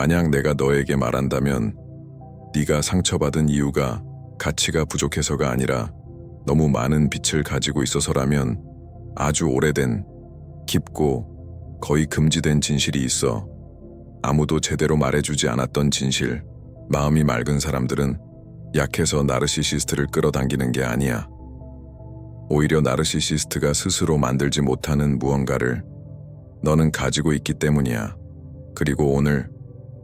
만약 내가 너에게 말한다면 네가 상처받은 이유가 가치가 부족해서가 아니라 너무 많은 빛을 가지고 있어서라면 아주 오래된, 깊고 거의 금지된 진실이 있어. 아무도 제대로 말해주지 않았던 진실. 마음이 맑은 사람들은 약해서 나르시시스트를 끌어당기는 게 아니야. 오히려 나르시시스트가 스스로 만들지 못하는 무언가를 너는 가지고 있기 때문이야. 그리고 오늘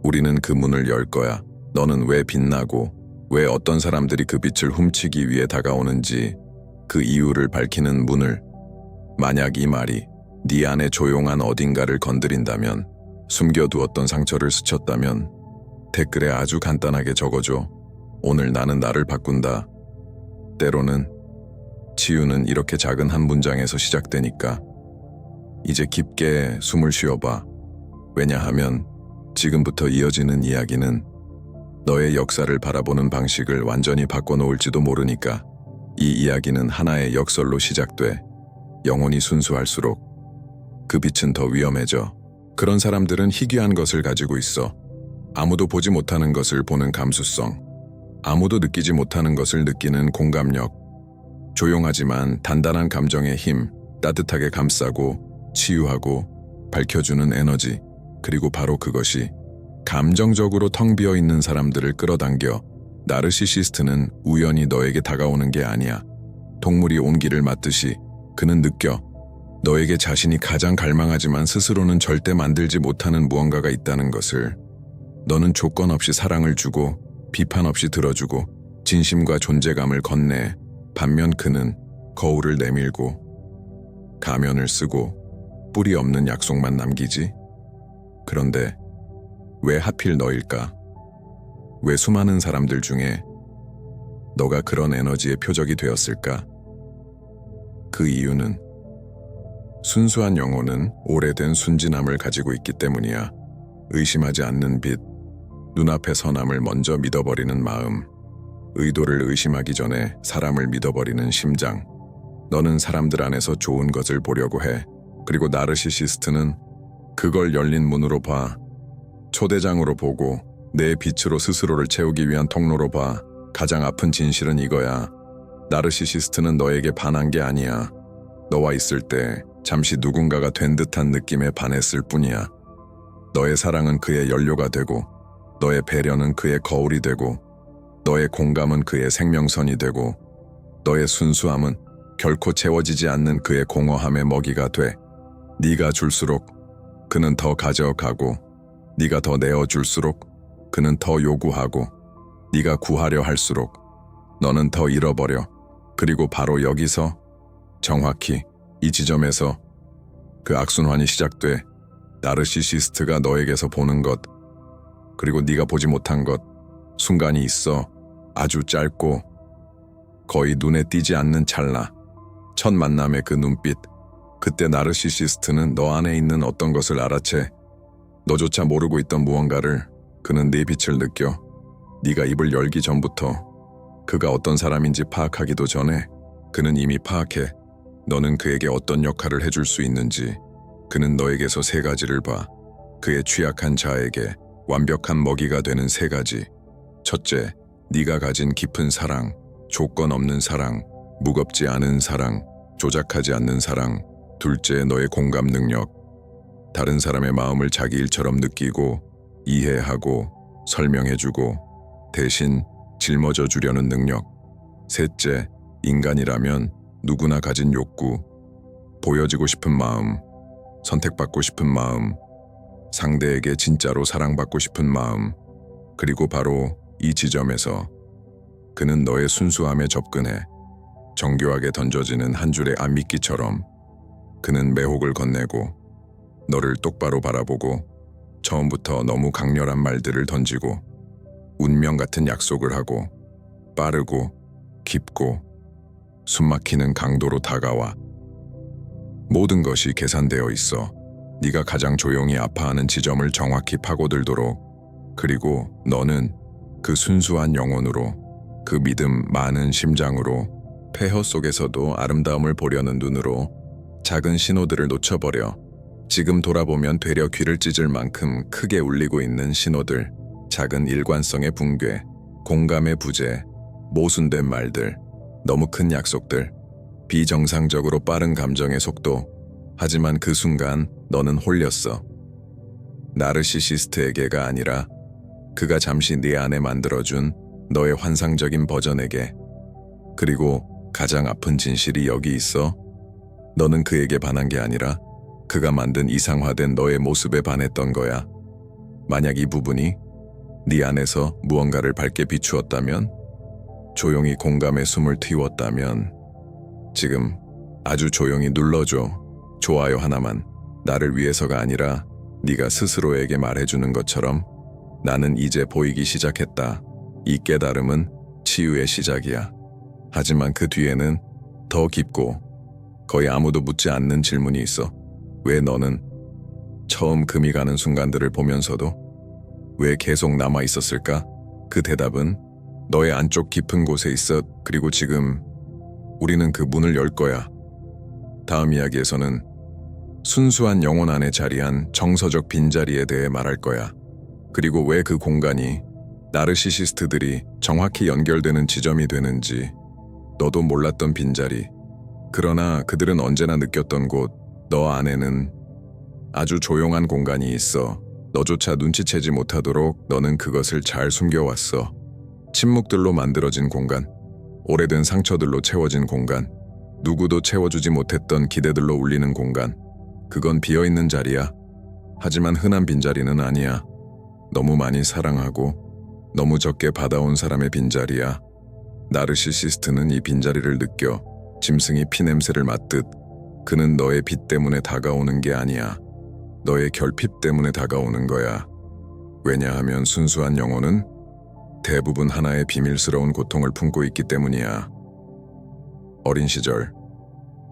우리는 그 문을 열 거야. 너는 왜 빛나고 왜 어떤 사람들이 그 빛을 훔치기 위해 다가오는지 그 이유를 밝히는 문을. 만약 이 말이 네 안의 조용한 어딘가를 건드린다면, 숨겨두었던 상처를 스쳤다면 댓글에 아주 간단하게 적어줘. 오늘 나는 나를 바꾼다. 때로는 치유는 이렇게 작은 한 문장에서 시작되니까 이제 깊게 숨을 쉬어봐. 왜냐하면 지금부터 이어지는 이야기는 너의 역사를 바라보는 방식을 완전히 바꿔놓을지도 모르니까. 이 이야기는 하나의 역설로 시작돼 영혼이 순수할수록 그 빛은 더 위험해져. 그런 사람들은 희귀한 것을 가지고 있어. 아무도 보지 못하는 것을 보는 감수성, 아무도 느끼지 못하는 것을 느끼는 공감력, 조용하지만 단단한 감정의 힘, 따뜻하게 감싸고 치유하고 밝혀주는 에너지. 그리고 바로 그것이 감정적으로 텅 비어 있는 사람들을 끌어당겨. 나르시시스트는 우연히 너에게 다가오는 게 아니야. 동물이 온기를 맡듯이 그는 느껴. 너에게 자신이 가장 갈망하지만 스스로는 절대 만들지 못하는 무언가가 있다는 것을. 너는 조건 없이 사랑을 주고 비판 없이 들어주고 진심과 존재감을 건네. 반면 그는 거울을 내밀고 가면을 쓰고 뿌리 없는 약속만 남기지. 그런데 왜 하필 너일까? 왜 수많은 사람들 중에 너가 그런 에너지의 표적이 되었을까? 그 이유는 순수한 영혼은 오래된 순진함을 가지고 있기 때문이야. 의심하지 않는 빛, 눈앞의 선함을 먼저 믿어버리는 마음, 의도를 의심하기 전에 사람을 믿어버리는 심장. 너는 사람들 안에서 좋은 것을 보려고 해. 그리고 나르시시스트는 그걸 열린 문으로 봐. 초대장으로 보고 내 빛으로 스스로를 채우기 위한 통로로 봐. 가장 아픈 진실은 이거야. 나르시시스트는 너에게 반한 게 아니야. 너와 있을 때 잠시 누군가가 된 듯한 느낌에 반했을 뿐이야. 너의 사랑은 그의 연료가 되고, 너의 배려는 그의 거울이 되고, 너의 공감은 그의 생명선이 되고, 너의 순수함은 결코 채워지지 않는 그의 공허함의 먹이가 돼. 네가 줄수록 그는 더 가져가고, 네가 더 내어줄수록 그는 더 요구하고, 네가 구하려 할수록 너는 더 잃어버려. 그리고 바로 여기서, 정확히 이 지점에서 그 악순환이 시작돼. 나르시시스트가 너에게서 보는 것, 그리고 네가 보지 못한 것, 순간이 있어. 아주 짧고 거의 눈에 띄지 않는 찰나. 첫 만남의 그 눈빛. 그때 나르시시스트는 너 안에 있는 어떤 것을 알아채. 너조차 모르고 있던 무언가를. 그는 네 빛을 느껴. 네가 입을 열기 전부터, 그가 어떤 사람인지 파악하기도 전에 그는 이미 파악해. 너는 그에게 어떤 역할을 해줄 수 있는지. 그는 너에게서 세 가지를 봐. 그의 취약한 자에게 완벽한 먹이가 되는 세 가지. 첫째, 네가 가진 깊은 사랑, 조건 없는 사랑, 무겁지 않은 사랑, 조작하지 않는 사랑. 둘째, 너의 공감 능력. 다른 사람의 마음을 자기 일처럼 느끼고 이해하고 설명해주고 대신 짊어져 주려는 능력. 셋째, 인간이라면 누구나 가진 욕구, 보여지고 싶은 마음, 선택받고 싶은 마음, 상대에게 진짜로 사랑받고 싶은 마음. 그리고 바로 이 지점에서 그는 너의 순수함에 접근해. 정교하게 던져지는 한 줄의 안미끼처럼 그는 매혹을 건네고 너를 똑바로 바라보고 처음부터 너무 강렬한 말들을 던지고 운명 같은 약속을 하고 빠르고 깊고 숨막히는 강도로 다가와. 모든 것이 계산되어 있어. 네가 가장 조용히 아파하는 지점을 정확히 파고들도록. 그리고 너는 그 순수한 영혼으로, 그 믿음 많은 심장으로, 폐허 속에서도 아름다움을 보려는 눈으로 작은 신호들을 놓쳐버려. 지금 돌아보면 되려 귀를 찢을 만큼 크게 울리고 있는 신호들, 작은 일관성의 붕괴, 공감의 부재, 모순된 말들, 너무 큰 약속들, 비정상적으로 빠른 감정의 속도. 하지만 그 순간 너는 홀렸어. 나르시시스트에게가 아니라 그가 잠시 네 안에 만들어준 너의 환상적인 버전에게. 그리고 가장 아픈 진실이 여기 있어. 너는 그에게 반한 게 아니라 그가 만든 이상화된 너의 모습에 반했던 거야. 만약 이 부분이 네 안에서 무언가를 밝게 비추었다면, 조용히 공감의 숨을 틔웠다면, 지금 아주 조용히 눌러줘. 좋아요 하나만. 나를 위해서가 아니라 네가 스스로에게 말해주는 것처럼 나는 이제 보이기 시작했다. 이 깨달음은 치유의 시작이야. 하지만 그 뒤에는 더 깊고 거의 아무도 묻지 않는 질문이 있어. 왜 너는 처음 금이 가는 순간들을 보면서도 왜 계속 남아 있었을까? 그 대답은 너의 안쪽 깊은 곳에 있어. 그리고 지금 우리는 그 문을 열 거야. 다음 이야기에서는 순수한 영혼 안에 자리한 정서적 빈자리에 대해 말할 거야. 그리고 왜 그 공간이 나르시시스트들이 정확히 연결되는 지점이 되는지, 너도 몰랐던 빈자리. 그러나 그들은 언제나 느꼈던 곳, 너 안에는 아주 조용한 공간이 있어. 너조차 눈치채지 못하도록 너는 그것을 잘 숨겨왔어. 침묵들로 만들어진 공간, 오래된 상처들로 채워진 공간, 누구도 채워주지 못했던 기대들로 울리는 공간. 그건 비어있는 자리야. 하지만 흔한 빈자리는 아니야. 너무 많이 사랑하고 너무 적게 받아온 사람의 빈자리야. 나르시시스트는 이 빈자리를 느껴. 짐승이 피냄새를 맡듯. 그는 너의 빛 때문에 다가오는 게 아니야. 너의 결핍 때문에 다가오는 거야. 왜냐하면 순수한 영혼은 대부분 하나의 비밀스러운 고통을 품고 있기 때문이야. 어린 시절,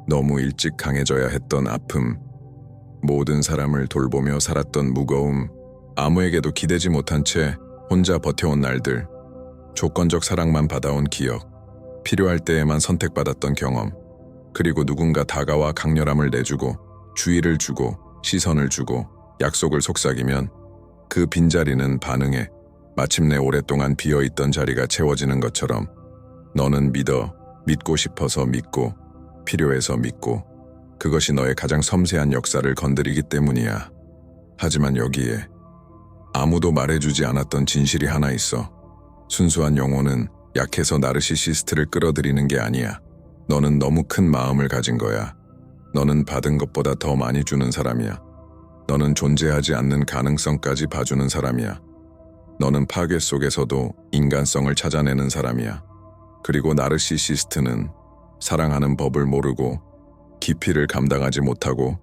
너무 일찍 강해져야 했던 아픔, 모든 사람을 돌보며 살았던 무거움, 아무에게도 기대지 못한 채 혼자 버텨온 날들, 조건적 사랑만 받아온 기억, 필요할 때에만 선택받았던 경험, 그리고 누군가 다가와 강렬함을 내주고 주의를 주고 시선을 주고 약속을 속삭이면 그 빈자리는 반응해. 마침내 오랫동안 비어있던 자리가 채워지는 것처럼 너는 믿고 싶어서 믿고, 필요해서 믿고, 그것이 너의 가장 섬세한 역사를 건드리기 때문이야. 하지만 여기에 아무도 말해주지 않았던 진실이 하나 있어. 순수한 영혼은 약해서 나르시시스트를 끌어들이는 게 아니야. 너는 너무 큰 마음을 가진 거야. 너는 받은 것보다 더 많이 주는 사람이야. 너는 존재하지 않는 가능성까지 봐주는 사람이야. 너는 파괴 속에서도 인간성을 찾아내는 사람이야. 그리고 나르시시스트는 사랑하는 법을 모르고 깊이를 감당하지 못하고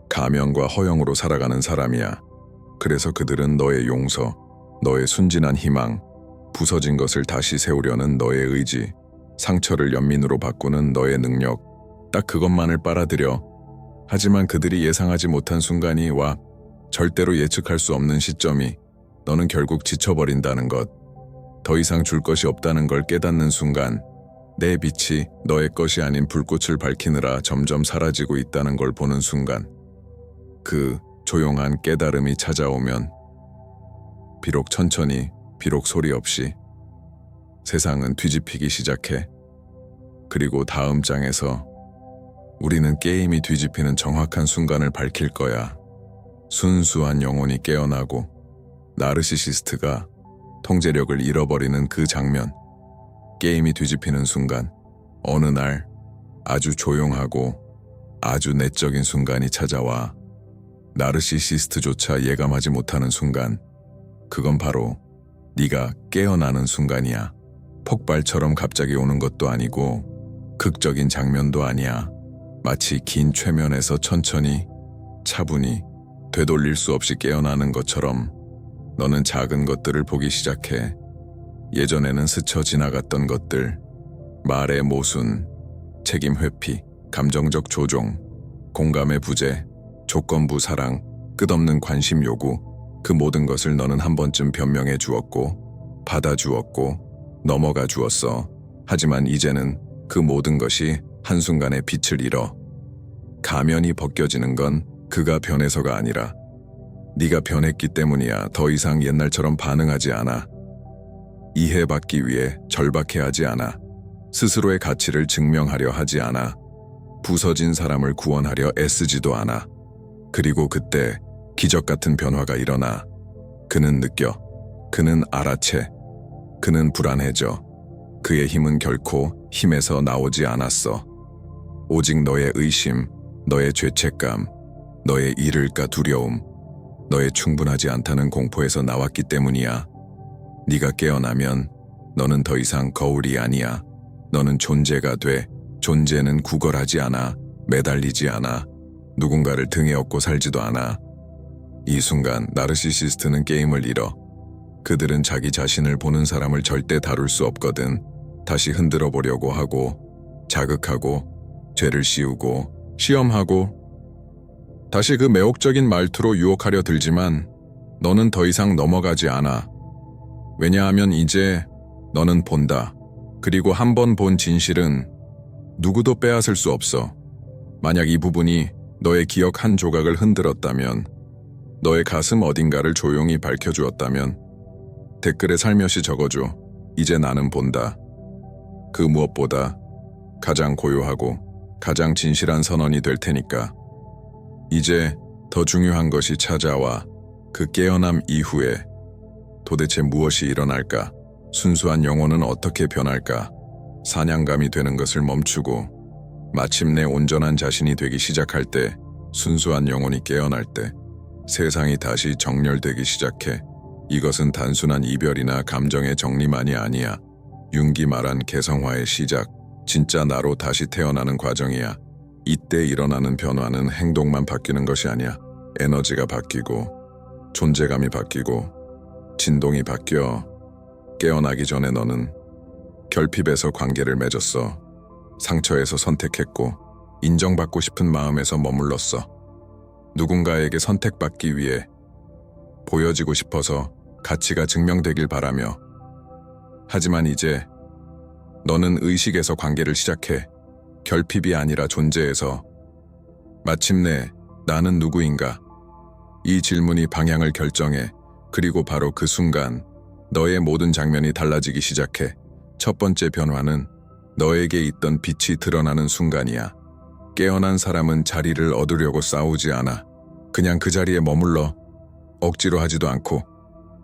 가면과 허영으로 살아가는 사람이야. 그래서 그들은 너의 용서, 너의 순진한 희망, 부서진 것을 다시 세우려는 너의 의지, 상처를 연민으로 바꾸는 너의 능력, 딱 그것만을 빨아들여. 하지만 그들이 예상하지 못한 순간이 와. 절대로 예측할 수 없는 시점이. 너는 결국 지쳐버린다는 것, 더 이상 줄 것이 없다는 걸 깨닫는 순간, 내 빛이 너의 것이 아닌 불꽃을 밝히느라 점점 사라지고 있다는 걸 보는 순간, 그 조용한 깨달음이 찾아오면, 비록 천천히, 비록 소리 없이, 세상은 뒤집히기 시작해. 그리고 다음 장에서 우리는 게임이 뒤집히는 정확한 순간을 밝힐 거야. 순수한 영혼이 깨어나고 나르시시스트가 통제력을 잃어버리는 그 장면. 게임이 뒤집히는 순간, 어느 날 아주 조용하고 아주 내적인 순간이 찾아와. 나르시시스트조차 예감하지 못하는 순간. 그건 바로 네가 깨어나는 순간이야. 폭발처럼 갑자기 오는 것도 아니고 극적인 장면도 아니야. 마치 긴 최면에서 천천히, 차분히, 되돌릴 수 없이 깨어나는 것처럼 너는 작은 것들을 보기 시작해. 예전에는 스쳐 지나갔던 것들, 말의 모순, 책임 회피, 감정적 조종, 공감의 부재, 조건부 사랑, 끝없는 관심 요구, 그 모든 것을 너는 한 번쯤 변명해 주었고, 받아주었고, 넘어가 주었어. 하지만 이제는 그 모든 것이 한순간에 빛을 잃어. 가면이 벗겨지는 건 그가 변해서가 아니라 네가 변했기 때문이야. 더 이상 옛날처럼 반응하지 않아. 이해받기 위해 절박해하지 않아. 스스로의 가치를 증명하려 하지 않아. 부서진 사람을 구원하려 애쓰지도 않아. 그리고 그때 기적 같은 변화가 일어나. 그는 느껴. 그는 알아채. 그는 불안해져. 그의 힘은 결코 힘에서 나오지 않았어. 오직 너의 의심, 너의 죄책감, 너의 잃을까 두려움, 너의 충분하지 않다는 공포에서 나왔기 때문이야. 네가 깨어나면 너는 더 이상 거울이 아니야. 너는 존재가 돼. 존재는 구걸하지 않아. 매달리지 않아. 누군가를 등에 업고 살지도 않아. 이 순간 나르시시스트는 게임을 잃어. 그들은 자기 자신을 보는 사람을 절대 다룰 수 없거든. 다시 흔들어 보려고 하고, 자극하고, 죄를 씌우고, 시험하고, 다시 그 매혹적인 말투로 유혹하려 들지만 너는 더 이상 넘어가지 않아. 왜냐하면 이제 너는 본다. 그리고 한 번 본 진실은 누구도 빼앗을 수 없어. 만약 이 부분이 너의 기억 한 조각을 흔들었다면, 너의 가슴 어딘가를 조용히 밝혀주었다면 댓글에 살며시 적어줘. 이제 나는 본다. 그 무엇보다 가장 고요하고 가장 진실한 선언이 될 테니까. 이제 더 중요한 것이 찾아와. 그 깨어남 이후에 도대체 무엇이 일어날까? 순수한 영혼은 어떻게 변할까? 사냥감이 되는 것을 멈추고 마침내 온전한 자신이 되기 시작할 때, 순수한 영혼이 깨어날 때 세상이 다시 정렬되기 시작해. 이것은 단순한 이별이나 감정의 정리만이 아니야. 융기 말한 개성화의 시작, 진짜 나로 다시 태어나는 과정이야. 이때 일어나는 변화는 행동만 바뀌는 것이 아니야. 에너지가 바뀌고, 존재감이 바뀌고, 진동이 바뀌어. 깨어나기 전에 너는 결핍에서 관계를 맺었어. 상처에서 선택했고, 인정받고 싶은 마음에서 머물렀어. 누군가에게 선택받기 위해, 보여지고 싶어서 가치가 증명되길 바라며. 하지만 이제 너는 의식에서 관계를 시작해. 결핍이 아니라 존재에서. 마침내 나는 누구인가? 이 질문이 방향을 결정해. 그리고 바로 그 순간 너의 모든 장면이 달라지기 시작해. 첫 번째 변화는 너에게 있던 빛이 드러나는 순간이야. 깨어난 사람은 자리를 얻으려고 싸우지 않아. 그냥 그 자리에 머물러. 억지로 하지도 않고,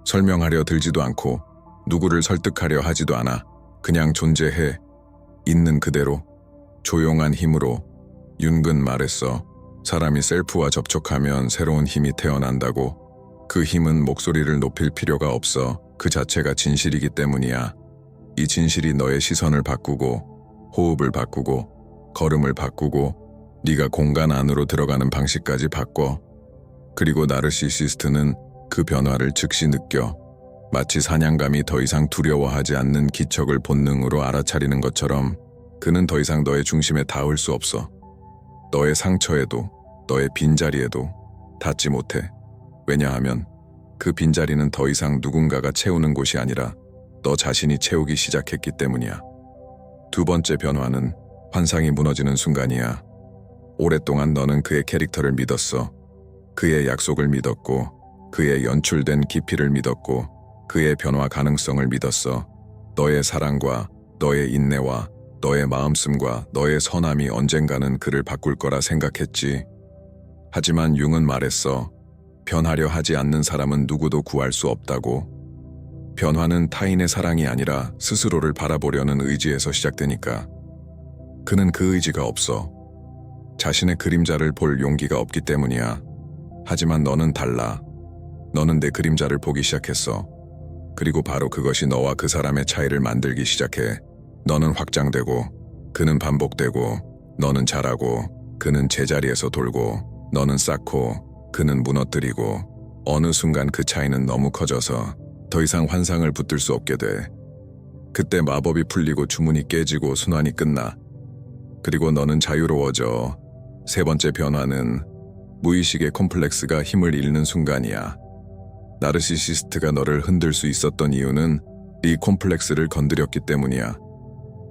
설명하려 들지도 않고, 누구를 설득하려 하지도 않아. 그냥 존재해. 있는 그대로. 조용한 힘으로. 윤근 말했어. 사람이 셀프와 접촉하면 새로운 힘이 태어난다고. 그 힘은 목소리를 높일 필요가 없어. 그 자체가 진실이기 때문이야. 이 진실이 너의 시선을 바꾸고, 호흡을 바꾸고, 걸음을 바꾸고, 네가 공간 안으로 들어가는 방식까지 바꿔. 그리고 나르시시스트는 그 변화를 즉시 느껴. 마치 사냥감이 더 이상 두려워하지 않는 기척을 본능으로 알아차리는 것처럼. 그는 더 이상 너의 중심에 닿을 수 없어. 너의 상처에도, 너의 빈자리에도 닿지 못해. 왜냐하면 그 빈자리는 더 이상 누군가가 채우는 곳이 아니라 너 자신이 채우기 시작했기 때문이야. 두 번째 변화는 환상이 무너지는 순간이야. 오랫동안 너는 그의 캐릭터를 믿었어. 그의 약속을 믿었고, 그의 연출된 깊이를 믿었고, 그의 변화 가능성을 믿었어. 너의 사랑과 너의 인내와 너의 마음씀과 너의 선함이 언젠가는 그를 바꿀 거라 생각했지. 하지만 융은 말했어. 변하려 하지 않는 사람은 누구도 구할 수 없다고. 변화는 타인의 사랑이 아니라 스스로를 바라보려는 의지에서 시작되니까. 그는 그 의지가 없어. 자신의 그림자를 볼 용기가 없기 때문이야. 하지만 너는 달라. 너는 내 그림자를 보기 시작했어. 그리고 바로 그것이 너와 그 사람의 차이를 만들기 시작해. 너는 확장되고, 그는 반복되고, 너는 자라고, 그는 제자리에서 돌고, 너는 쌓고, 그는 무너뜨리고, 어느 순간 그 차이는 너무 커져서 더 이상 환상을 붙들 수 없게 돼. 그때 마법이 풀리고 주문이 깨지고 순환이 끝나. 그리고 너는 자유로워져. 세 번째 변화는 무의식의 콤플렉스가 힘을 잃는 순간이야. 나르시시스트가 너를 흔들 수 있었던 이유는 이 콤플렉스를 건드렸기 때문이야.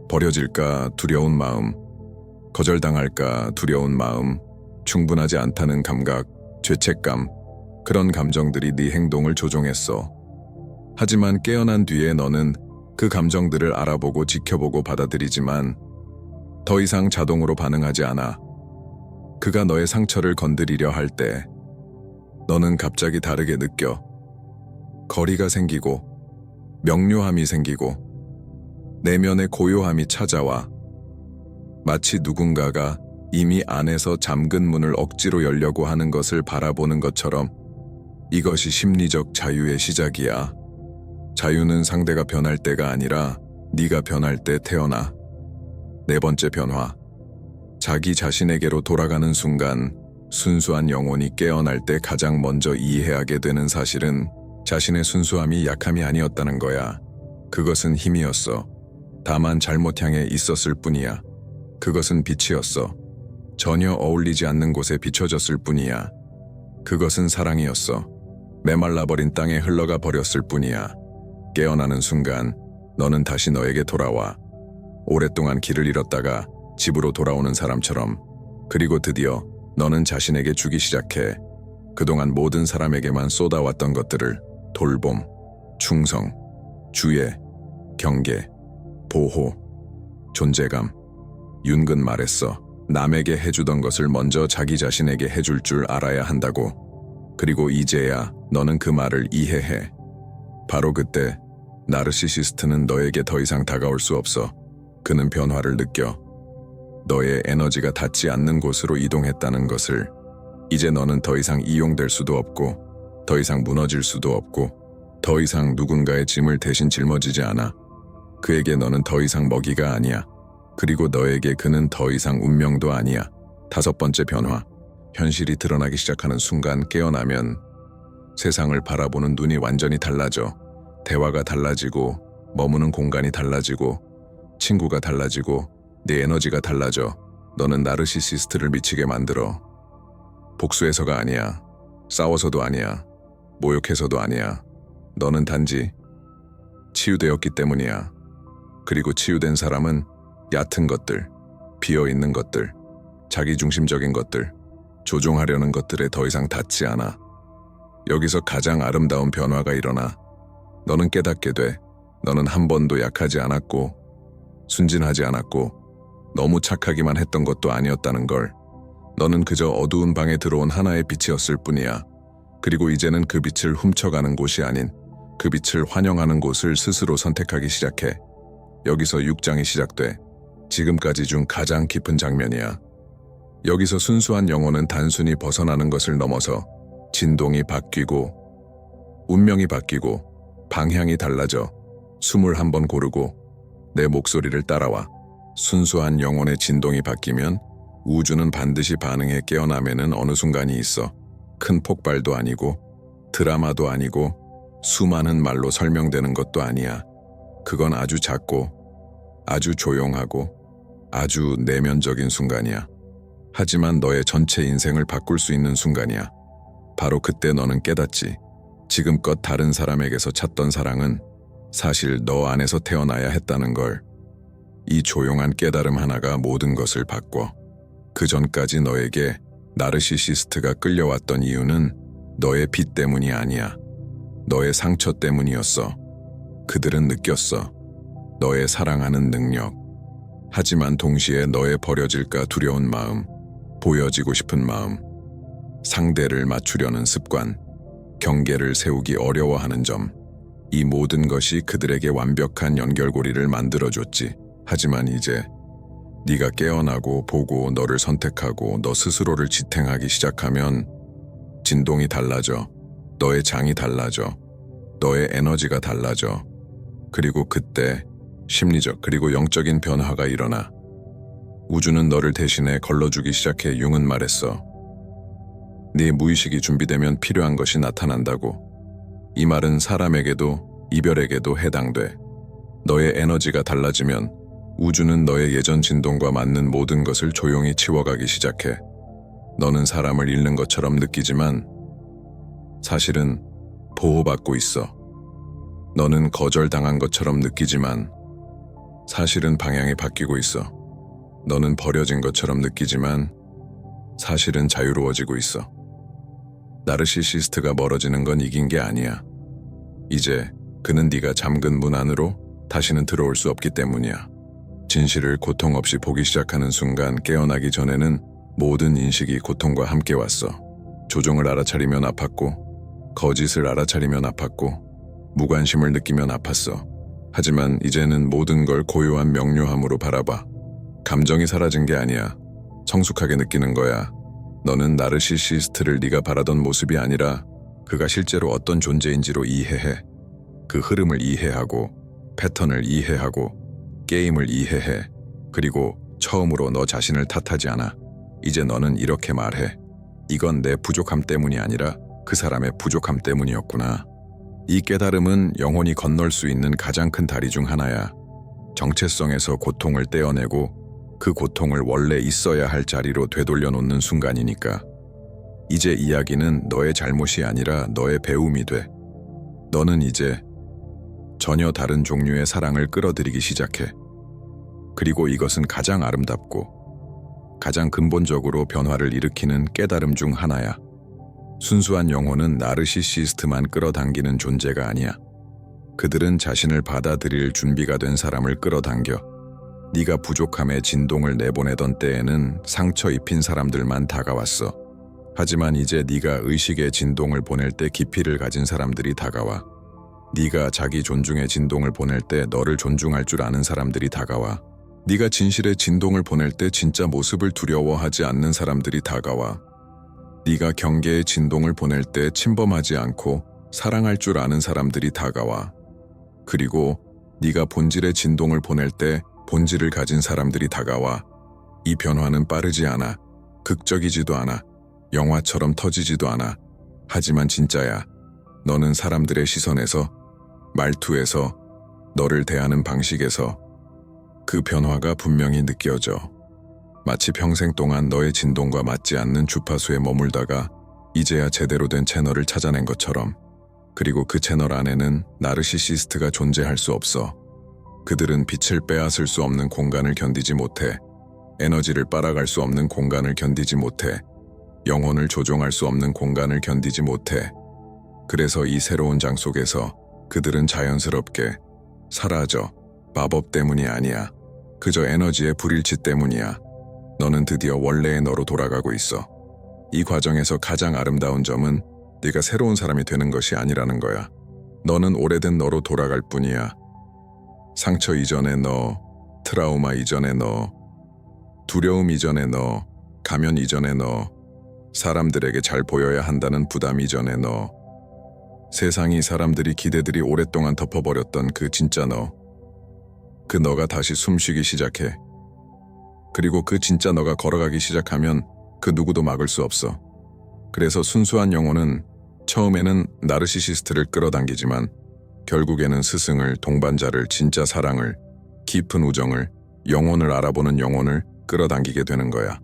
버려질까 두려운 마음, 거절당할까 두려운 마음, 충분하지 않다는 감각, 죄책감, 그런 감정들이 네 행동을 조종했어. 하지만 깨어난 뒤에 너는 그 감정들을 알아보고 지켜보고 받아들이지만 더 이상 자동으로 반응하지 않아. 그가 너의 상처를 건드리려 할 때 너는 갑자기 다르게 느껴. 거리가 생기고 명료함이 생기고 내면의 고요함이 찾아와. 마치 누군가가 이미 안에서 잠근 문을 억지로 열려고 하는 것을 바라보는 것처럼. 이것이 심리적 자유의 시작이야. 자유는 상대가 변할 때가 아니라 네가 변할 때 태어나. 네 번째 변화. 자기 자신에게로 돌아가는 순간 순수한 영혼이 깨어날 때 가장 먼저 이해하게 되는 사실은 자신의 순수함이 약함이 아니었다는 거야. 그것은 힘이었어. 다만 잘못 향해 있었을 뿐이야. 그것은 빛이었어. 전혀 어울리지 않는 곳에 비춰졌을 뿐이야. 그것은 사랑이었어. 메말라버린 땅에 흘러가 버렸을 뿐이야. 깨어나는 순간 너는 다시 너에게 돌아와. 오랫동안 길을 잃었다가 집으로 돌아오는 사람처럼. 그리고 드디어 너는 자신에게 주기 시작해. 그동안 모든 사람에게만 쏟아왔던 것들을. 돌봄, 충성, 주의, 경계, 보호, 존재감. 윤근 말했어. 남에게 해주던 것을 먼저 자기 자신에게 해줄 줄 알아야 한다고. 그리고 이제야 너는 그 말을 이해해. 바로 그때 나르시시스트는 너에게 더 이상 다가올 수 없어. 그는 변화를 느껴. 너의 에너지가 닿지 않는 곳으로 이동했다는 것을. 이제 너는 더 이상 이용될 수도 없고 더 이상 무너질 수도 없고 더 이상 누군가의 짐을 대신 짊어지지 않아. 그에게 너는 더 이상 먹이가 아니야. 그리고 너에게 그는 더 이상 운명도 아니야. 다섯 번째 변화. 현실이 드러나기 시작하는 순간 깨어나면 세상을 바라보는 눈이 완전히 달라져. 대화가 달라지고 머무는 공간이 달라지고 친구가 달라지고 네 에너지가 달라져. 너는 나르시시스트를 미치게 만들어. 복수해서가 아니야. 싸워서도 아니야. 모욕해서도 아니야. 너는 단지 치유되었기 때문이야. 그리고 치유된 사람은 얕은 것들, 비어있는 것들, 자기중심적인 것들, 조종하려는 것들에 더 이상 닿지 않아. 여기서 가장 아름다운 변화가 일어나. 너는 깨닫게 돼. 너는 한 번도 약하지 않았고 순진하지 않았고 너무 착하기만 했던 것도 아니었다는 걸. 너는 그저 어두운 방에 들어온 하나의 빛이었을 뿐이야. 그리고 이제는 그 빛을 훔쳐가는 곳이 아닌 그 빛을 환영하는 곳을 스스로 선택하기 시작해. 여기서 6장이 시작돼. 지금까지 중 가장 깊은 장면이야. 여기서 순수한 영혼은 단순히 벗어나는 것을 넘어서 진동이 바뀌고 운명이 바뀌고 방향이 달라져. 숨을 한번 고르고 내 목소리를 따라와. 순수한 영혼의 진동이 바뀌면 우주는 반드시 반응해. 깨어나면은 어느 순간이 있어. 큰 폭발도 아니고 드라마도 아니고 수많은 말로 설명되는 것도 아니야. 그건 아주 작고 아주 조용하고 아주 내면적인 순간이야. 하지만 너의 전체 인생을 바꿀 수 있는 순간이야. 바로 그때 너는 깨닫지. 지금껏 다른 사람에게서 찾던 사랑은 사실 너 안에서 태어나야 했다는 걸. 이 조용한 깨달음 하나가 모든 것을 바꿔. 그 전까지 너에게 나르시시스트가 끌려왔던 이유는 너의 빛 때문이 아니야. 너의 상처 때문이었어. 그들은 느꼈어. 너의 사랑하는 능력. 하지만 동시에 너의 버려질까 두려운 마음, 보여지고 싶은 마음, 상대를 맞추려는 습관, 경계를 세우기 어려워하는 점. 이 모든 것이 그들에게 완벽한 연결고리를 만들어줬지. 하지만 이제 네가 깨어나고 보고 너를 선택하고 너 스스로를 지탱하기 시작하면 진동이 달라져. 너의 장이 달라져. 너의 에너지가 달라져. 그리고 그때 심리적 그리고 영적인 변화가 일어나. 우주는 너를 대신해 걸러주기 시작해. 융은 말했어. 네 무의식이 준비되면 필요한 것이 나타난다고. 이 말은 사람에게도 이별에게도 해당돼. 너의 에너지가 달라지면 우주는 너의 예전 진동과 맞는 모든 것을 조용히 치워가기 시작해. 너는 사람을 잃는 것처럼 느끼지만 사실은 보호받고 있어. 너는 거절당한 것처럼 느끼지만 사실은 방향이 바뀌고 있어. 너는 버려진 것처럼 느끼지만 사실은 자유로워지고 있어. 나르시시스트가 멀어지는 건 이긴 게 아니야. 이제 그는 네가 잠근 문 안으로 다시는 들어올 수 없기 때문이야. 진실을 고통 없이 보기 시작하는 순간 깨어나기 전에는 모든 인식이 고통과 함께 왔어. 조종을 알아차리면 아팠고, 거짓을 알아차리면 아팠고, 무관심을 느끼면 아팠어. 하지만 이제는 모든 걸 고요한 명료함으로 바라봐. 감정이 사라진 게 아니야. 성숙하게 느끼는 거야. 너는 나르시시스트를 네가 바라던 모습이 아니라 그가 실제로 어떤 존재인지로 이해해. 그 흐름을 이해하고, 패턴을 이해하고, 게임을 이해해. 그리고 처음으로 너 자신을 탓하지 않아. 이제 너는 이렇게 말해. 이건 내 부족함 때문이 아니라 그 사람의 부족함 때문이었구나. 이 깨달음은 영혼이 건널 수 있는 가장 큰 다리 중 하나야. 정체성에서 고통을 떼어내고 그 고통을 원래 있어야 할 자리로 되돌려 놓는 순간이니까. 이제 이야기는 너의 잘못이 아니라 너의 배움이 돼. 너는 이제 전혀 다른 종류의 사랑을 끌어들이기 시작해. 그리고 이것은 가장 아름답고 가장 근본적으로 변화를 일으키는 깨달음 중 하나야. 순수한 영혼은 나르시시스트만 끌어당기는 존재가 아니야. 그들은 자신을 받아들일 준비가 된 사람을 끌어당겨. 네가 부족함의 진동을 내보내던 때에는 상처 입힌 사람들만 다가왔어. 하지만 이제 네가 의식의 진동을 보낼 때 깊이를 가진 사람들이 다가와. 네가 자기 존중의 진동을 보낼 때 너를 존중할 줄 아는 사람들이 다가와. 네가 진실의 진동을 보낼 때 진짜 모습을 두려워하지 않는 사람들이 다가와. 네가 경계의 진동을 보낼 때 침범하지 않고 사랑할 줄 아는 사람들이 다가와. 그리고 네가 본질의 진동을 보낼 때 본질을 가진 사람들이 다가와. 이 변화는 빠르지 않아. 극적이지도 않아. 영화처럼 터지지도 않아. 하지만 진짜야. 너는 사람들의 시선에서, 말투에서, 너를 대하는 방식에서 그 변화가 분명히 느껴져. 마치 평생 동안 너의 진동과 맞지 않는 주파수에 머물다가 이제야 제대로 된 채널을 찾아낸 것처럼. 그리고 그 채널 안에는 나르시시스트가 존재할 수 없어. 그들은 빛을 빼앗을 수 없는 공간을 견디지 못해. 에너지를 빨아갈 수 없는 공간을 견디지 못해. 영혼을 조종할 수 없는 공간을 견디지 못해. 그래서 이 새로운 장 속에서 그들은 자연스럽게 사라져. 마법 때문이 아니야. 그저 에너지의 불일치 때문이야. 너는 드디어 원래의 너로 돌아가고 있어. 이 과정에서 가장 아름다운 점은 네가 새로운 사람이 되는 것이 아니라는 거야. 너는 오래된 너로 돌아갈 뿐이야. 상처 이전의 너, 트라우마 이전의 너, 두려움 이전의 너, 가면 이전의 너, 사람들에게 잘 보여야 한다는 부담 이전의 너, 세상이 사람들이 기대들이 오랫동안 덮어버렸던 그 진짜 너, 그 너가 다시 숨쉬기 시작해. 그리고 그 진짜 너가 걸어가기 시작하면 그 누구도 막을 수 없어. 그래서 순수한 영혼은 처음에는 나르시시스트를 끌어당기지만 결국에는 스승을, 동반자를, 진짜 사랑을, 깊은 우정을, 영혼을 알아보는 영혼을 끌어당기게 되는 거야.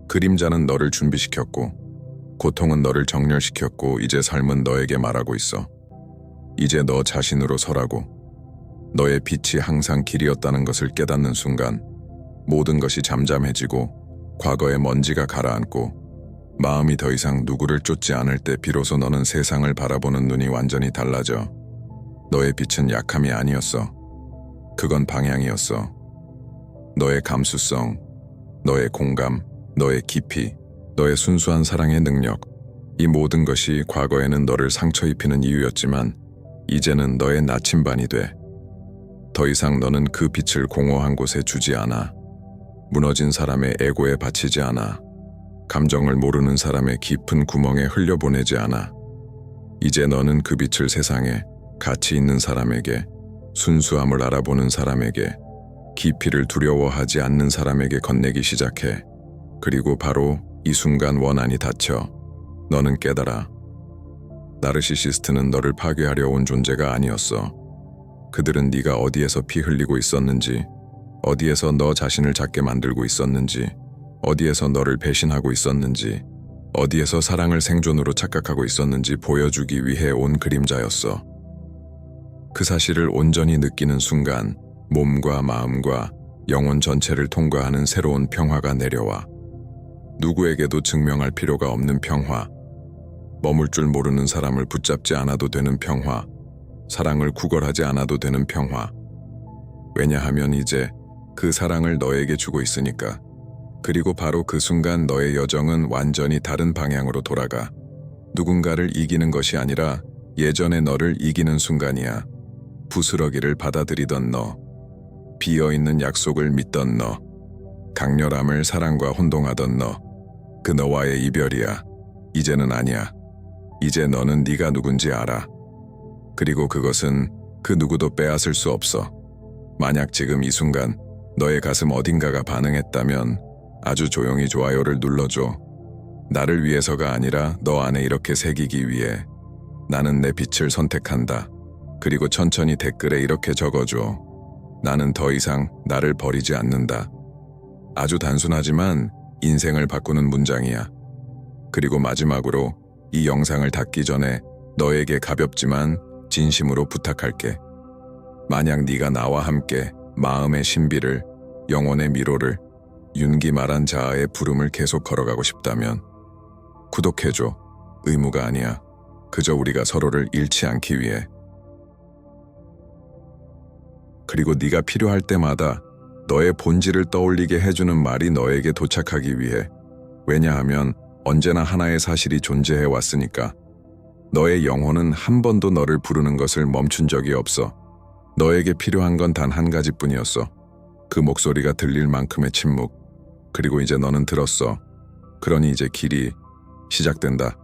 그림자는 너를 준비시켰고 고통은 너를 정렬시켰고 이제 삶은 너에게 말하고 있어. 이제 너 자신으로 서라고. 너의 빛이 항상 길이었다는 것을 깨닫는 순간 모든 것이 잠잠해지고 과거의 먼지가 가라앉고 마음이 더 이상 누구를 쫓지 않을 때 비로소 너는 세상을 바라보는 눈이 완전히 달라져. 너의 빛은 약함이 아니었어. 그건 방향이었어. 너의 감수성, 너의 공감, 너의 깊이, 너의 순수한 사랑의 능력, 이 모든 것이 과거에는 너를 상처 입히는 이유였지만 이제는 너의 나침반이 돼. 더 이상 너는 그 빛을 공허한 곳에 주지 않아. 무너진 사람의 에고에 바치지 않아. 감정을 모르는 사람의 깊은 구멍에 흘려보내지 않아. 이제 너는 그 빛을 세상에, 가치 있는 사람에게, 순수함을 알아보는 사람에게, 깊이를 두려워하지 않는 사람에게 건네기 시작해. 그리고 바로 이 순간 원한이 닫혀. 너는 깨달아. 나르시시스트는 너를 파괴하려 온 존재가 아니었어. 그들은 네가 어디에서 피 흘리고 있었는지, 어디에서 너 자신을 작게 만들고 있었는지, 어디에서 너를 배신하고 있었는지, 어디에서 사랑을 생존으로 착각하고 있었는지 보여주기 위해 온 그림자였어. 그 사실을 온전히 느끼는 순간 몸과 마음과 영혼 전체를 통과하는 새로운 평화가 내려와. 누구에게도 증명할 필요가 없는 평화. 머물 줄 모르는 사람을 붙잡지 않아도 되는 평화. 사랑을 구걸하지 않아도 되는 평화. 왜냐하면 이제 그 사랑을 너에게 주고 있으니까. 그리고 바로 그 순간 너의 여정은 완전히 다른 방향으로 돌아가. 누군가를 이기는 것이 아니라 예전의 너를 이기는 순간이야. 부스러기를 받아들이던 너, 비어있는 약속을 믿던 너, 강렬함을 사랑과 혼동하던 너, 그 너와의 이별이야. 이제는 아니야. 이제 너는 네가 누군지 알아. 그리고 그것은 그 누구도 빼앗을 수 없어. 만약 지금 이 순간 너의 가슴 어딘가가 반응했다면 아주 조용히 좋아요를 눌러줘. 나를 위해서가 아니라 너 안에 이렇게 새기기 위해. 나는 내 빛을 선택한다. 그리고 천천히 댓글에 이렇게 적어줘. 나는 더 이상 나를 버리지 않는다. 아주 단순하지만 인생을 바꾸는 문장이야. 그리고 마지막으로 이 영상을 닫기 전에 너에게 가볍지만 진심으로 부탁할게. 만약 네가 나와 함께 마음의 신비를, 영혼의 미로를, 윤기말한 자아의 부름을 계속 걸어가고 싶다면 구독해줘. 의무가 아니야. 그저 우리가 서로를 잃지 않기 위해. 그리고 네가 필요할 때마다 너의 본질을 떠올리게 해주는 말이 너에게 도착하기 위해. 왜냐하면 언제나 하나의 사실이 존재해 왔으니까. 너의 영혼은 한 번도 너를 부르는 것을 멈춘 적이 없어. 너에게 필요한 건 단 한 가지뿐이었어. 그 목소리가 들릴 만큼의 침묵. 그리고 이제 너는 들었어. 그러니 이제 길이 시작된다.